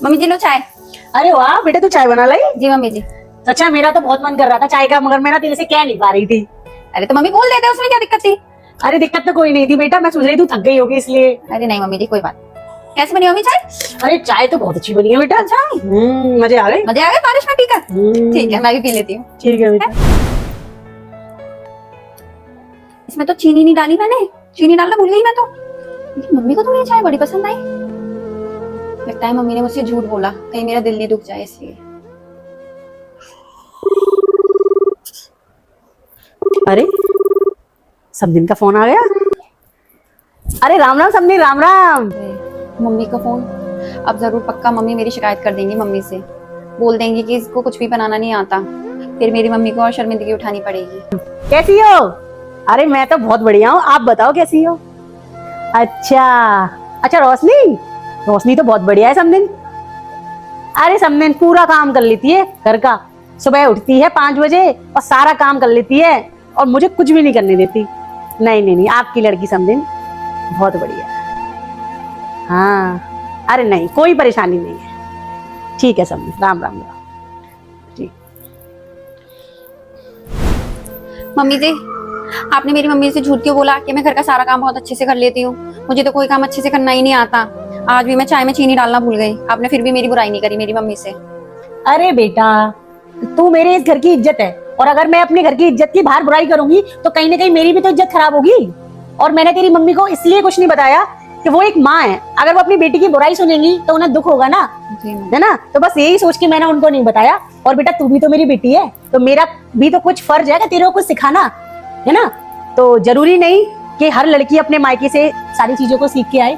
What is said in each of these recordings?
Mummy जी लो चाय। अरे वाह बेटा, तू चाय बना लाई। जी मम्मी जी। अच्छा, मेरा तो बहुत मन कर रहा था चाय का, मगर मैं ना तेरे से कह नहीं पा रही थी। अरे तो मम्मी बोल देते, उसमें क्या दिक्कत थी? अरे दिक्कत तो कोई नहीं थी बेटा, मैं सोच रही तू थक गई होगी इसलिए। अरे नहीं मम्मी जी, कोई बात। कैसे बनी मम्मी चाय? अरे चाय तो बहुत अच्छी बनी है बेटा। अच्छा, मजे आ गए। मजे आ गए बारिश में पीकर। ठीक है, मैं भी पी लेती हूँ। ठीक है बेटा। इसमें तो चीनी नहीं डाली मैंने, चीनी डालना भूल गई मैं तो। लेकिन मम्मी को तो ये चाय बड़ी पसंद आई। लगता है मम्मी ने मुझसे झूठ बोला, कहीं मेरा दिल नहीं दुख जाए इसलिए। अरे समदिन का फोन आ गया। अरे राम राम समदिन, राम राम। मम्मी का फोन। अब जरूर पक्का मम्मी मेरी शिकायत कर देंगी मम्मी से। बोल देंगी कि इसको कुछ भी बनाना नहीं आता। फिर मेरी मम्मी को और शर्मिंदगी उठानी पड़ेगी। कैसी हो? अरे मैं तो बहुत बढ़िया हूँ, आप बताओ कैसी हो? अच्छा अच्छा, रोशनी, रोशनी तो बहुत बढ़िया है समदिन। अरे समदिन पूरा काम कर लेती है घर का। सुबह उठती है 5 बजे और सारा काम कर लेती है और मुझे कुछ भी नहीं करने देती। नहीं नहीं नहीं, आपकी लड़की समदिन बहुत बढ़िया है। हाँ, अरे नहीं कोई परेशानी नहीं है। ठीक है समदिन, राम राम राम। ठीक। मम्मी जी, आपने मेरी मम्मी से झूठ क्यों बोला कि मैं घर का सारा काम बहुत अच्छे से कर लेती हूँ? मुझे तो कोई काम अच्छे से करना ही नहीं आता। आज भी मैं चाय में चीनी डालना भूल गई। आपने फिर भी मेरी बुराई नहीं करी मेरी मम्मी से। अरे बेटा, तू मेरे इस घर की इज्जत है और अगर मैं अपने घर की इज्जत की बाहर बुराई करूंगी तो कहीं ना कहीं मेरी भी तो इज्जत खराब होगी। और मैंने तेरी मम्मी को इसलिए कुछ नहीं बताया कि वो एक माँ है, अगर वो अपनी बेटी की बुराई सुनेंगी तो उन्हें दुख होगा ना, है ना? तो बस यही सोच के मैंने उनको नहीं बताया। और बेटा तू भी तो मेरी बेटी है, तो मेरा भी तो कुछ फर्ज है कि तेरे को कुछ सिखाना, है ना? तो जरूरी नहीं कि हर लड़की अपने मायके से सारी चीजों को सीख के आए।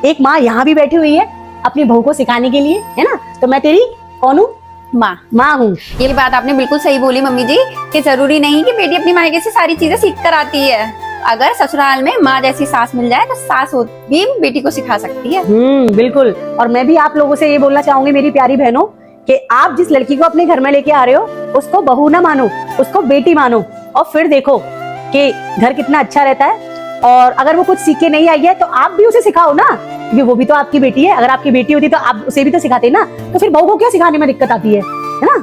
एक माँ यहाँ भी बैठी हुई है अपनी बहू को सिखाने के लिए, है ना? तो मैं तेरी कौन हूँ? माँ हूँ। ये बात आपने बिल्कुल सही बोली मम्मी जी, कि जरूरी नहीं कि बेटी अपनी मायके से सारी चीजें सीख कर आती है। अगर ससुराल में माँ जैसी सास मिल जाए तो सास भी बेटी को सिखा सकती है। बिल्कुल। और मैं भी आप लोगों से ये बोलना चाहूंगी मेरी प्यारी बहनों, कि आप जिस लड़की को अपने घर में लेके आ रहे हो उसको बहू ना मानो, उसको बेटी मानो। और फिर देखो कि घर कितना अच्छा रहता है। और अगर वो कुछ सीख के नहीं आई है तो आप भी उसे सिखाओ ना, क्योंकि वो भी तो आपकी बेटी है। अगर आपकी बेटी होती तो आप उसे भी तो सिखाते ना, तो फिर बहू को क्या सिखाने में दिक्कत आती है ना?